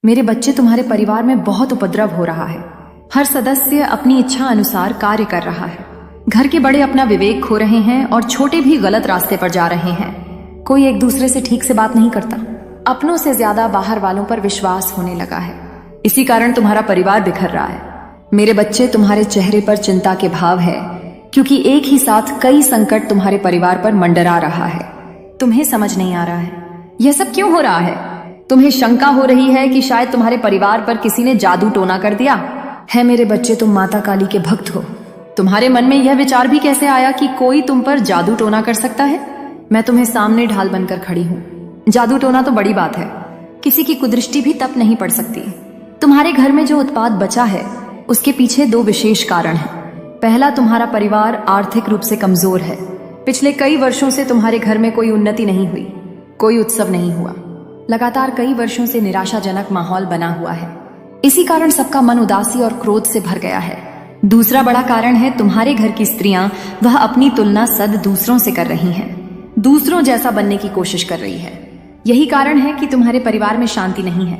मेरे बच्चे, तुम्हारे परिवार में बहुत उपद्रव हो रहा है। हर सदस्य अपनी इच्छा अनुसार कार्य कर रहा है। घर के बड़े अपना विवेक खो रहे हैं और छोटे भी गलत रास्ते पर जा रहे हैं। कोई एक दूसरे से ठीक से बात नहीं करता। अपनों से ज्यादा बाहर वालों पर विश्वास होने लगा है। इसी कारण तुम्हारा परिवार बिखर रहा है। मेरे बच्चे, तुम्हारे चेहरे पर चिंता के भाव है, क्योंकि एक ही साथ कई संकट तुम्हारे परिवार पर मंडरा रहा है। तुम्हें समझ नहीं आ रहा है यह सब क्यों हो रहा है। तुम्हें शंका हो रही है कि शायद तुम्हारे परिवार पर किसी ने जादू टोना कर दिया है। मेरे बच्चे, तुम माता काली के भक्त हो। तुम्हारे मन में यह विचार भी कैसे आया कि कोई तुम पर जादू टोना कर सकता है। मैं तुम्हें सामने ढाल बनकर खड़ी हूँ। जादू टोना तो बड़ी बात है, किसी की कुदृष्टि भी तब नहीं पड़ सकती। तुम्हारे घर में जो उत्पात बचा है उसके पीछे दो विशेष कारण हैं। पहला, तुम्हारा परिवार आर्थिक रूप से कमजोर है। पिछले कई वर्षों से तुम्हारे घर में कोई उन्नति नहीं हुई, कोई उत्सव नहीं हुआ। लगातार कई वर्षों से निराशाजनक माहौल बना हुआ है। इसी कारण सबका मन उदासी और क्रोध से भर गया है। दूसरा बड़ा कारण है, तुम्हारे घर की स्त्रियां वह अपनी तुलना सद दूसरों से कर रही हैं, दूसरों जैसा बनने की कोशिश कर रही है। यही कारण है कि तुम्हारे परिवार में शांति नहीं है,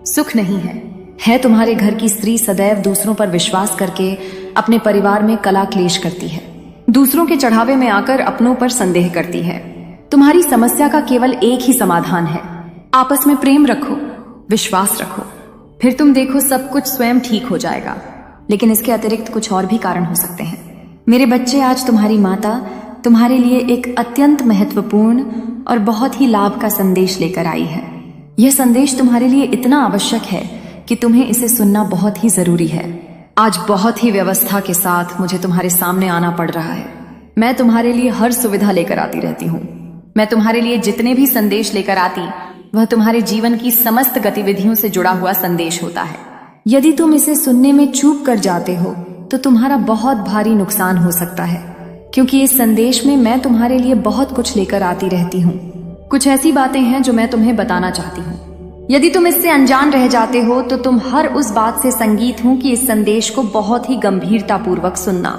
सुख नहीं है। तुम्हारे घर की स्त्री सदैव दूसरों पर विश्वास करके अपने परिवार में कला क्लेश करती है, दूसरों के चढ़ावे में आकर अपनों पर संदेह करती है। तुम्हारी समस्या का केवल एक ही समाधान है, आपस में प्रेम रखो, विश्वास रखो, फिर तुम देखो सब कुछ स्वयं ठीक हो जाएगा। लेकिन इसके अतिरिक्त कुछ और भी कारण हो सकते हैं। मेरे बच्चे, आज तुम्हारी माता तुम्हारे लिए एक अत्यंत महत्वपूर्ण और बहुत ही लाभ का संदेश लेकर आई है। यह संदेश तुम्हारे लिए इतना आवश्यक है कि तुम्हें इसे सुनना बहुत ही जरूरी है। आज बहुत ही व्यवस्था के साथ मुझे तुम्हारे सामने आना पड़ रहा है। मैं तुम्हारे लिए हर सुविधा लेकर आती रहती हूँ। मैं तुम्हारे लिए जितने भी संदेश लेकर आती वह तुम्हारे जीवन की समस्त गतिविधियों से जुड़ा हुआ संदेश होता है। यदि तुम इसे सुनने में चूक कर जाते हो तो तुम्हारा बहुत भारी नुकसान हो सकता है, क्योंकि इस संदेश में मैं तुम्हारे लिए बहुत कुछ लेकर आती रहती हूँ। कुछ ऐसी बातें हैं जो मैं तुम्हें बताना चाहती हूँ। यदि तुम इससे अनजान रह जाते हो तो तुम हर उस बात से संगीत हूँ कि इस संदेश को बहुत ही गंभीरता पूर्वक सुनना।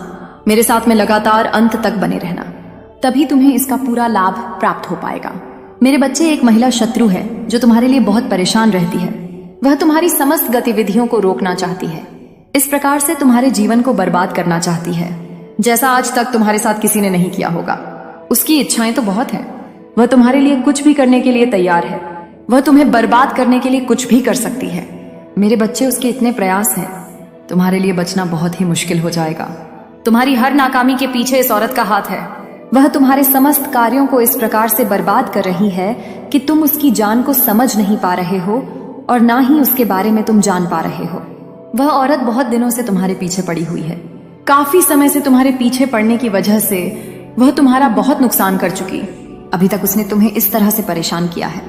मेरे साथ में लगातार अंत तक बने रहना, तभी तुम्हें इसका पूरा लाभ प्राप्त हो पाएगा। मेरे बच्चे, एक महिला शत्रु है जो तुम्हारे लिए बहुत परेशान रहती है। वह तुम्हारी समस्त गतिविधियों को रोकना चाहती है, इस प्रकार से तुम्हारे जीवन को बर्बाद करना चाहती है, जैसा आज तक तुम्हारे साथ किसी ने नहीं किया होगा। उसकी इच्छाएं तो बहुत हैं, वह तुम्हारे लिए कुछ भी करने के लिए तैयार है। वह तुम्हें बर्बाद करने के लिए कुछ भी कर सकती है। मेरे बच्चे, उसके इतने प्रयास हैं, तुम्हारे लिए बचना बहुत ही मुश्किल हो जाएगा। तुम्हारी हर नाकामी के पीछे इस औरत का हाथ है। वह तुम्हारे समस्त कार्यों को इस प्रकार से बर्बाद कर रही है कि तुम उसकी जान को समझ नहीं पा रहे हो और ना ही उसके बारे में तुम जान पा रहे हो। वह औरत बहुत दिनों से तुम्हारे पीछे पड़ी हुई है। काफी समय से तुम्हारे पीछे पड़ने की वजह से वह तुम्हारा बहुत नुकसान कर चुकी। अभी तक उसने तुम्हें इस तरह से परेशान किया है,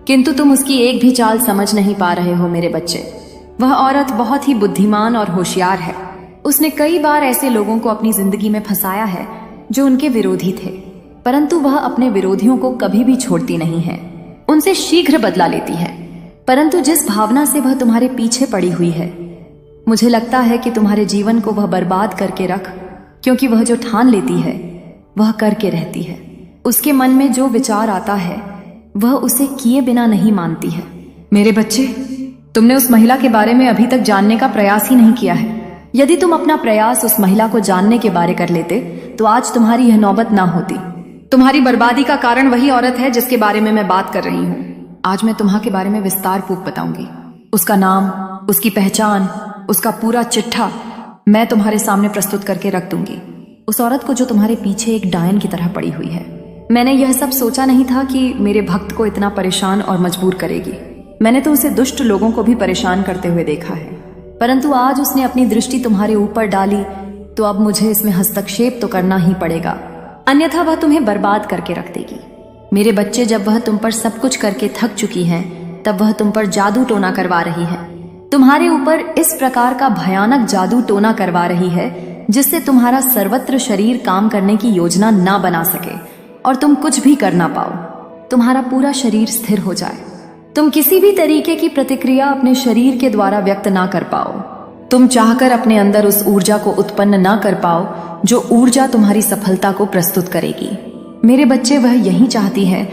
किंतु तुम उसकी एक भी चाल समझ नहीं पा रहे हो। मेरे बच्चे, वह औरत बहुत ही बुद्धिमान और होशियार है। उसने कई बार ऐसे लोगों को अपनी जिंदगी में फंसाया है जो उनके विरोधी थे, परंतु वह अपने विरोधियों को कभी भी छोड़ती नहीं है, उनसे शीघ्र बदला लेती है। परंतु जिस भावना से वह तुम्हारे पीछे पड़ी हुई है, मुझे लगता है कि तुम्हारे जीवन को वह बर्बाद करके रख, क्योंकि वह जो ठान लेती है वह करके रहती है। उसके मन में जो विचार आता है वह उसे किए बिना नहीं मानती है। मेरे बच्चे, तुमने उस महिला के बारे में अभी तक जानने का प्रयास ही नहीं किया है। यदि तुम अपना प्रयास उस महिला को जानने के बारे कर लेते तो आज तुम्हारी यह नौबत ना होती। तुम्हारी बर्बादी का कारण वही औरत है जिसके बारे में मैं बात कर रही हूँ। आज मैं तुम्हारे बारे में विस्तार पूर्वक बताऊंगी। उसका नाम, उसकी पहचान, उसका पूरा चिट्ठा मैं तुम्हारे सामने प्रस्तुत करके रख दूंगी। उस औरत को जो तुम्हारे पीछे एक डायन की तरह पड़ी हुई है। मैंने यह सब सोचा नहीं था कि मेरे भक्त को इतना परेशान और मजबूर करेगी। मैंने तो उसे दुष्ट लोगों को भी परेशान करते हुए देखा है, परंतु आज उसने अपनी दृष्टि तुम्हारे ऊपर डाली तो अब मुझे इसमें हस्तक्षेप तो करना ही पड़ेगा, अन्यथा वह तुम्हें बर्बाद करके रख देगी। मेरे बच्चे, जब वह तुम पर सब कुछ करके थक चुकी है तब वह तुम पर जादू टोना करवा रही है। तुम्हारे ऊपर इस प्रकार का भयानक जादू टोना करवा रही है जिससे तुम्हारा सर्वत्र शरीर काम करने की योजना ना बना सके और तुम कुछ भी कर ना पाओ। तुम्हारा पूरा शरीर स्थिर हो जाए, तुम किसी भी तरीके की प्रतिक्रिया अपने शरीर के द्वारा व्यक्त ना कर पाओ। तुम चाहकर अपने अंदर उस ऊर्जा को उत्पन्न ना कर पाओ जो ऊर्जा तुम्हारी सफलता को प्रस्तुत करेगी। मेरे बच्चे, वह यही चाहती है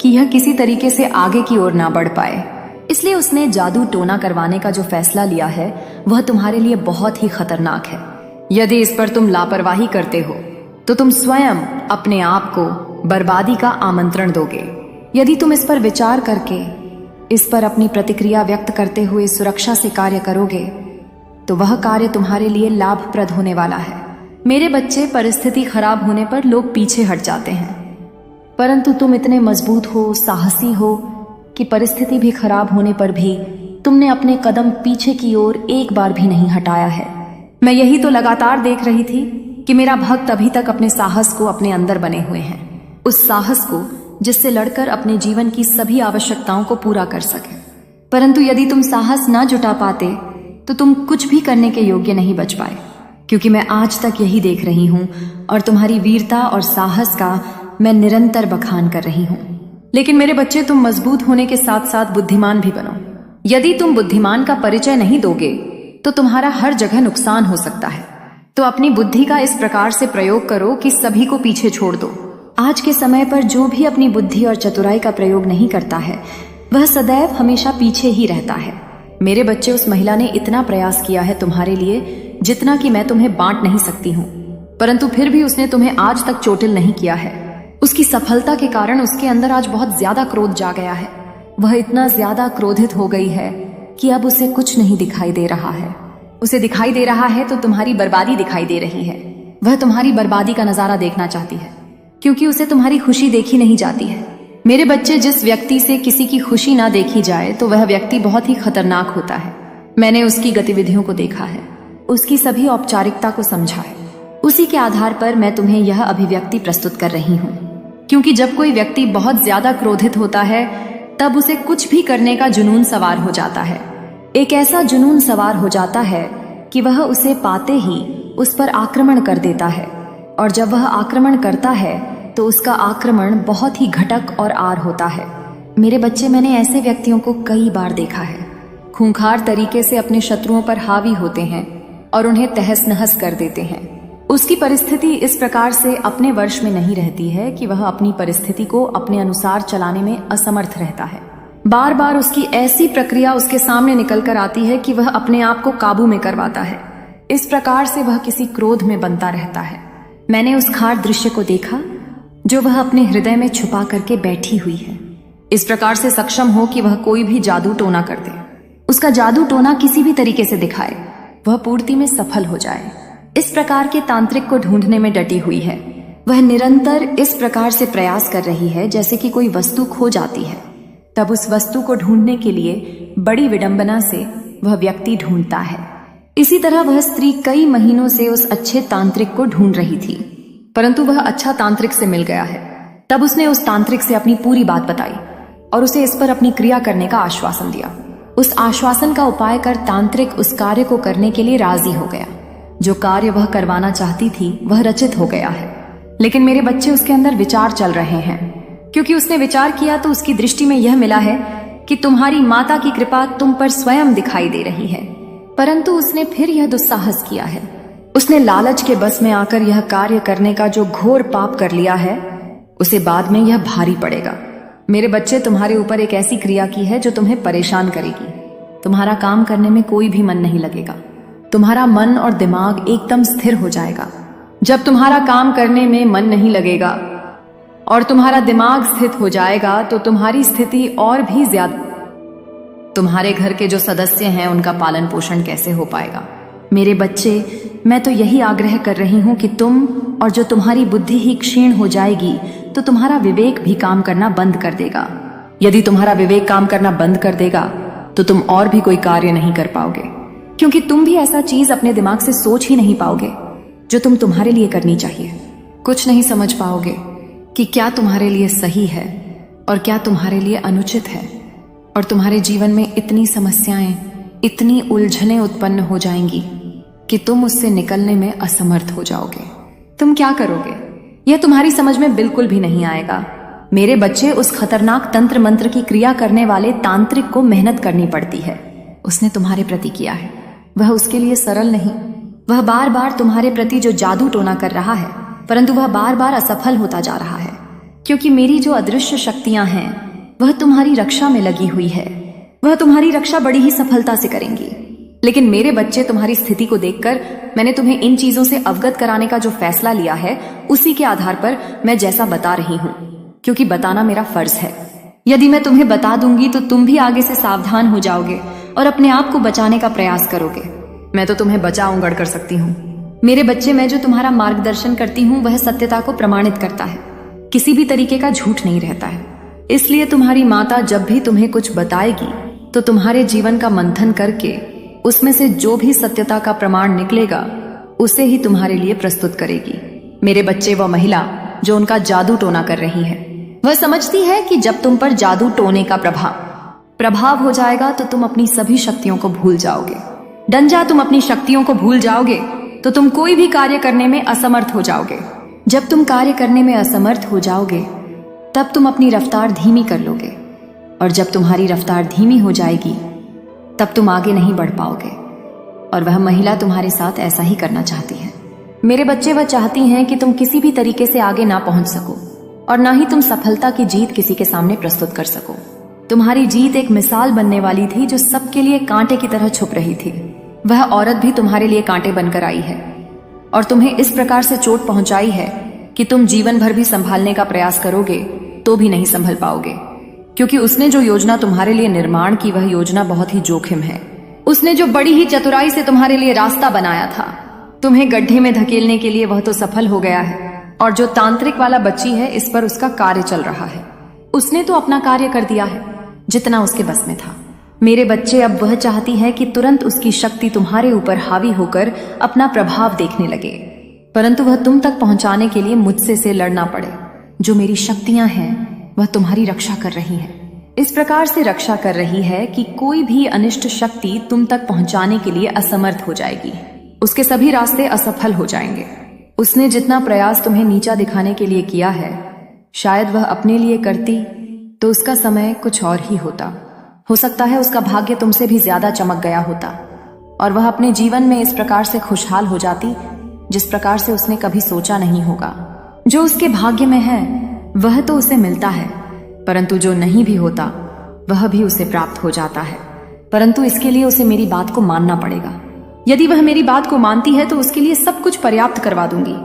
कि यह किसी तरीके से आगे की ओर ना बढ़ पाए। इसलिए उसने जादू टोना करवाने का जो फैसला लिया है वह तुम्हारे लिए बहुत ही खतरनाक है। यदि इस पर तुम लापरवाही करते हो तो तुम स्वयं अपने आप को बर्बादी का आमंत्रण दोगे। यदि तुम इस पर विचार करके इस पर अपनी प्रतिक्रिया व्यक्त करते हुए सुरक्षा से कार्य करोगे तो वह कार्य तुम्हारे लिए लाभप्रद होने वाला है। मेरे बच्चे, परिस्थिति खराब होने पर लोग पीछे हट जाते हैं, परंतु तुम इतने मजबूत हो, साहसी हो कि परिस्थिति भी खराब होने पर भी तुमने अपने कदम पीछे की ओर एक बार भी नहीं हटाया है। मैं यही तो लगातार देख रही थी कि मेरा भक्त अभी तक अपने साहस को अपने अंदर बने हुए हैं, उस साहस को जिससे लड़कर अपने जीवन की सभी आवश्यकताओं को पूरा कर सके। परंतु यदि तुम साहस ना जुटा पाते तो तुम कुछ भी करने के योग्य नहीं बच पाए, क्योंकि मैं आज तक यही देख रही हूं और तुम्हारी वीरता और साहस का मैं निरंतर बखान कर रही हूं। लेकिन मेरे बच्चे, तुम मजबूत होने के साथ साथ बुद्धिमान भी बनो। यदि तुम बुद्धिमान का परिचय नहीं दोगे तो तुम्हारा हर जगह नुकसान हो सकता है। तो अपनी बुद्धि का इस प्रकार से प्रयोग करो कि सभी को पीछे छोड़ दो। आज के समय पर जो भी अपनी बुद्धि और चतुराई का प्रयोग नहीं करता है वह सदैव हमेशा पीछे ही रहता है। मेरे बच्चे, उस महिला ने इतना प्रयास किया है तुम्हारे लिए जितना कि मैं तुम्हें बांट नहीं सकती हूँ, परंतु फिर भी उसने तुम्हें आज तक चोटिल नहीं किया है। उसकी सफलता के कारण उसके अंदर आज बहुत ज्यादा क्रोध जा गया है। वह इतना ज्यादा क्रोधित हो गई है कि अब उसे कुछ नहीं दिखाई दे रहा है। उसे दिखाई दे रहा है तो तुम्हारी बर्बादी दिखाई दे रही है। वह तुम्हारी बर्बादी का नजारा देखना चाहती है, क्योंकि उसे तुम्हारी खुशी देखी नहीं जाती है। मेरे बच्चे, जिस व्यक्ति से किसी की खुशी ना देखी जाए तो वह व्यक्ति बहुत ही खतरनाक होता है। मैंने उसकी गतिविधियों को देखा है, उसकी सभी औपचारिकता को समझा है। उसी के आधार पर मैं तुम्हें यह अभिव्यक्ति प्रस्तुत कर रही हूँ, क्योंकि जब कोई व्यक्ति बहुत ज्यादा क्रोधित होता है तब उसे कुछ भी करने का जुनून सवार हो जाता है। एक ऐसा जुनून सवार हो जाता है कि वह उसे पाते ही उस पर आक्रमण कर देता है, और जब वह आक्रमण करता है तो उसका आक्रमण बहुत ही घटक और आर होता है। मेरे बच्चे, मैंने ऐसे व्यक्तियों को कई बार देखा है। खूंखार तरीके से अपने शत्रुओं पर हावी होते हैं और उन्हें तहस नहस कर देते हैं। उसकी परिस्थिति इस प्रकार से अपने वश में नहीं रहती है कि वह अपनी परिस्थिति को अपने अनुसार चलाने में असमर्थ रहता है। बार बार उसकी ऐसी प्रक्रिया उसके सामने निकल कर आती है कि वह अपने आप को काबू में करवाता है। इस प्रकार से वह किसी क्रोध में बनता रहता है। मैंने उस खार दृश्य को देखा जो वह अपने हृदय में छुपा करके बैठी हुई है, इस प्रकार से सक्षम हो कि वह कोई भी जादू टोना कर दे, उसका जादू टोना किसी भी तरीके से दिखाए, वह पूर्ति में सफल हो जाए। इस प्रकार के तांत्रिक को ढूंढने में डटी हुई है। वह निरंतर इस प्रकार से प्रयास कर रही है जैसे कि कोई वस्तु खो जाती है, तब उस वस्तु को ढूंढने के लिए बड़ी विडंबना से वह व्यक्ति ढूंढता है। इसी तरह वह स्त्री कई महीनों से उस अच्छे तांत्रिक को ढूंढ रही थी, परंतु वह अच्छा तांत्रिक से मिल गया है। तब उसने उस तांत्रिक से अपनी पूरी बात बताई और उसे इस पर अपनी क्रिया करने का आश्वासन दिया। उस आश्वासन का उपाय कर तांत्रिक उस कार्य को करने के लिए राजी हो गया। जो कार्य वह करवाना चाहती थी वह रचित हो गया है। लेकिन मेरे बच्चे, उसके अंदर विचार चल रहे हैं, क्योंकि उसने विचार किया तो उसकी दृष्टि में यह मिला है कि तुम्हारी माता की कृपा तुम पर स्वयं दिखाई दे रही है। परंतु उसने फिर यह दुस्साहस किया है। उसने लालच के बस में आकर यह कार्य करने का जो घोर पाप कर लिया है उसे बाद में यह भारी पड़ेगा। मेरे बच्चे, तुम्हारे ऊपर एक ऐसी क्रिया की है जो तुम्हें परेशान करेगी। तुम्हारा काम करने में कोई भी मन नहीं लगेगा। तुम्हारा मन और दिमाग एकदम स्थिर हो जाएगा। जब तुम्हारा काम करने में मन नहीं लगेगा और तुम्हारा दिमाग स्थित हो जाएगा तो तुम्हारी स्थिति और भी ज्यादा, तुम्हारे घर के जो सदस्य हैं उनका पालन पोषण कैसे हो पाएगा। मेरे बच्चे, मैं तो यही आग्रह कर रही हूं कि तुम, और जो तुम्हारी बुद्धि ही क्षीण हो जाएगी तो तुम्हारा विवेक भी काम करना बंद कर देगा। यदि तुम्हारा विवेक काम करना बंद कर देगा तो तुम और भी कोई कार्य नहीं कर पाओगे, क्योंकि तुम भी ऐसा चीज अपने दिमाग से सोच ही नहीं पाओगे जो तुम्हारे लिए करनी चाहिए। कुछ नहीं समझ पाओगे कि क्या तुम्हारे लिए सही है और क्या तुम्हारे लिए अनुचित है, और तुम्हारे जीवन में इतनी समस्याएं, इतनी उलझनें उत्पन्न हो जाएंगी कि तुम उससे निकलने में असमर्थ हो जाओगे। तुम क्या करोगे यह तुम्हारी समझ में बिल्कुल भी नहीं आएगा। मेरे बच्चे, उस खतरनाक तंत्र मंत्र की क्रिया करने वाले तांत्रिक को मेहनत करनी पड़ती है। उसने तुम्हारे प्रति किया है, वह उसके लिए सरल नहीं। वह बार बार तुम्हारे प्रति जो जादू टोना कर रहा है, परंतु वह बार बार असफल होता जा रहा है, क्योंकि मेरी जो अदृश्य शक्तियां हैं वह तुम्हारी रक्षा में लगी हुई है। वह तुम्हारी रक्षा बड़ी ही सफलता से करेंगी। लेकिन मेरे बच्चे, तुम्हारी स्थिति को देखकर मैंने तुम्हें इन चीजों से अवगत कराने का जो फैसला लिया है, उसी के आधार पर मैं जैसा बता रही हूँ, क्योंकि बताना मेरा फर्ज है। यदि मैं तुम्हें बता दूंगी तो तुम भी आगे से सावधान हो जाओगे और अपने आप को बचाने का प्रयास करोगे। मैं तो तुम्हें बचाऊं गढ़ कर सकती हूँ। मेरे बच्चे, मैं जो तुम्हारा मार्गदर्शन करती हूँ वह सत्यता को प्रमाणित करता है, किसी भी तरीके का झूठ नहीं रहता है। इसलिए तुम्हारी माता जब भी तुम्हें कुछ बताएगी तो तुम्हारे जीवन का मंथन करके उसमें से जो भी सत्यता का प्रमाण निकलेगा उसे ही तुम्हारे लिए प्रस्तुत करेगी। मेरे बच्चे, वह महिला जो उनका जादू टोना कर रही है, वह समझती है कि जब तुम पर जादू टोने का प्रभाव हो जाएगा तो तुम अपनी सभी शक्तियों को भूल जाओगे। डंजा, तुम अपनी शक्तियों को भूल जाओगे तो तुम कोई भी कार्य करने में असमर्थ हो जाओगे। जब तुम कार्य करने में असमर्थ हो जाओगे तब तुम अपनी रफ्तार धीमी कर लोगे, और जब तुम्हारी रफ्तार धीमी हो जाएगी तब तुम आगे नहीं बढ़ पाओगे। और वह महिला तुम्हारे साथ ऐसा ही करना चाहती है। मेरे बच्चे, वह चाहती हैं कि तुम किसी भी तरीके से आगे ना पहुंच सको और ना ही तुम सफलता की जीत किसी के सामने प्रस्तुत कर सको। तुम्हारी जीत एक मिसाल बनने वाली थी जो सबके लिए कांटे की तरह छुप रही थी। वह औरत भी तुम्हारे लिए कांटे बनकर आई है और तुम्हें इस प्रकार से चोट पहुंचाई है कि तुम जीवन भर भी संभालने का प्रयास करोगे तो भी नहीं संभल पाओगे, क्योंकि उसने जो योजना तुम्हारे लिए निर्माण की वह योजना बहुत ही जोखिम है। उसने जो बड़ी ही चतुराई से तुम्हारे लिए रास्ता बनाया था, तुम्हें गड्ढे में धकेलने के लिए, वह तो सफल हो गया है। और जो तांत्रिक वाला बच्ची है, इस पर उसका कार्य चल रहा है। उसने तो अपना कार्य कर दिया है जितना उसके बस में था। मेरे बच्चे, अब वह चाहती है कि तुरंत उसकी शक्ति तुम्हारे ऊपर हावी होकर अपना प्रभाव देखने लगे, परंतु वह तुम तक पहुंचाने के लिए मुझसे से लड़ना पड़े। जो मेरी शक्तियां हैं वह तुम्हारी रक्षा कर रही है, इस प्रकार से रक्षा कर रही है कि कोई भी अनिष्ट शक्ति तुम तक पहुंचाने के लिए असमर्थ हो जाएगी। उसके सभी रास्ते असफल हो जाएंगे। उसने जितना प्रयास तुम्हें नीचा दिखाने के लिए किया है, शायद वह अपने लिए करती तो उसका समय कुछ और ही होता। हो सकता है उसका भाग्य तुमसे भी ज्यादा चमक गया होता और वह अपने जीवन में इस प्रकार से खुशहाल हो जाती जिस प्रकार से उसने कभी सोचा नहीं होगा। जो उसके भाग्य में है वह तो उसे मिलता है, परंतु जो नहीं भी होता वह भी उसे प्राप्त हो जाता है। परंतु इसके लिए उसे मेरी बात को मानना पड़ेगा। यदि वह मेरी बात को मानती है तो उसके लिए सब कुछ पर्याप्त करवा दूंगी।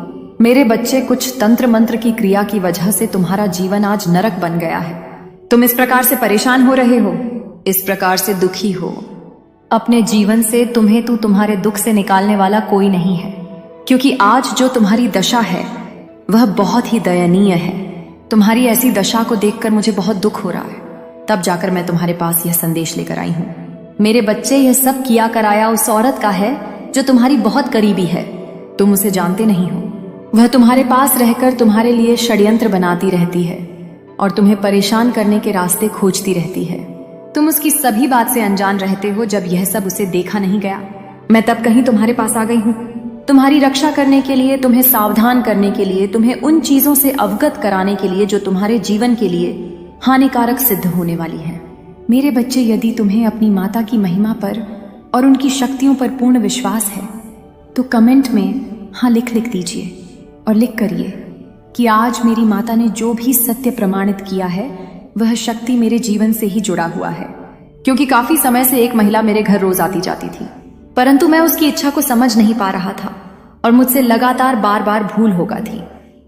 मेरे बच्चे, कुछ तंत्र मंत्र की क्रिया की वजह से तुम्हारा जीवन आज नरक बन गया है। तुम इस प्रकार से परेशान हो रहे हो, इस प्रकार से दुखी हो अपने जीवन से। तुम्हें तो तुम्हारे दुख से निकालने वाला कोई नहीं है, क्योंकि आज जो तुम्हारी दशा है वह बहुत ही दयनीय है। तुम्हारी ऐसी दशा को देखकर मुझे बहुत दुख हो रहा है। तब जाकर मैं तुम्हारे पास यह संदेश लेकर आई हूँ। मेरे बच्चे, यह सब किया कराया उस औरत का है जो तुम्हारी बहुत करीबी है। तुम उसे जानते नहीं हो। वह तुम्हारे पास रहकर तुम्हारे लिए षड्यंत्र बनाती रहती है और तुम्हें परेशान करने के रास्ते खोजती रहती है। तुम उसकी सभी बात से अनजान रहते हो। जब यह सब उसे देखा नहीं गया, मैं तब कहीं तुम्हारे पास आ गई हूँ, तुम्हारी रक्षा करने के लिए, तुम्हें सावधान करने के लिए, तुम्हें उन चीजों से अवगत कराने के लिए जो तुम्हारे जीवन के लिए हानिकारक सिद्ध होने वाली है। मेरे बच्चे, यदि तुम्हें अपनी माता की महिमा पर और उनकी शक्तियों पर पूर्ण विश्वास है तो कमेंट में हाँ लिख दीजिए और लिख करिए कि आज मेरी माता ने जो भी सत्य प्रमाणित किया है वह शक्ति मेरे जीवन से ही जुड़ा हुआ है। क्योंकि काफी समय से एक महिला मेरे घर रोज आती जाती थी, परंतु मैं उसकी इच्छा को समझ नहीं पा रहा था और मुझसे लगातार बार बार भूल हो गई थी,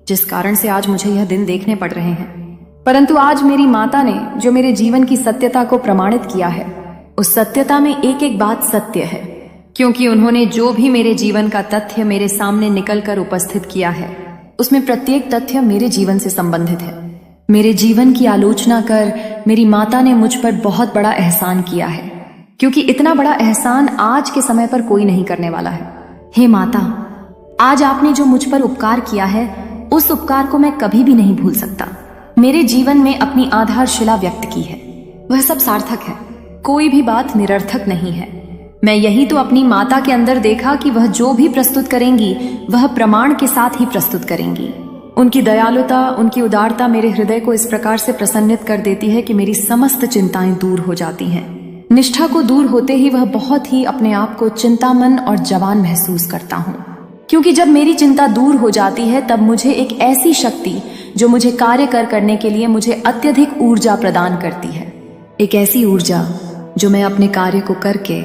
जिस कारण से आज मुझे यह दिन देखने पड़ रहे हैं। परंतु आज मेरी माता ने जो मेरे जीवन की सत्यता को प्रमाणित किया है, उस सत्यता में एक एक बात सत्य है, क्योंकि उन्होंने जो भी मेरे जीवन का तथ्य मेरे सामने निकलकर उपस्थित किया है उसमें प्रत्येक तथ्य मेरे जीवन से संबंधित है। मेरे जीवन की आलोचना कर मेरी माता ने मुझ पर बहुत बड़ा एहसान किया है, क्योंकि इतना बड़ा एहसान आज के समय पर कोई नहीं करने वाला है। हे माता, आज आपने जो मुझ पर उपकार किया है उस उपकार को मैं कभी भी नहीं भूल सकता। मेरे जीवन में अपनी आधारशिला व्यक्त की है, वह सब सार्थक है, कोई भी बात निरर्थक नहीं है। मैं यही तो अपनी माता के अंदर देखा कि वह जो भी प्रस्तुत करेंगी वह प्रमाण के साथ ही प्रस्तुत करेंगी। उनकी दयालुता, उनकी उदारता मेरे हृदय को इस प्रकार से प्रसन्नित कर देती है कि मेरी समस्त चिंताएं दूर हो जाती हैं। निष्ठा को दूर होते ही वह बहुत ही अपने आप को चिंतामन और जवान महसूस करता हूँ, क्योंकि जब मेरी चिंता दूर हो जाती है तब मुझे एक ऐसी शक्ति जो मुझे कार्य करने के लिए मुझे अत्यधिक ऊर्जा प्रदान करती है, एक ऐसी ऊर्जा जो मैं अपने कार्य को करके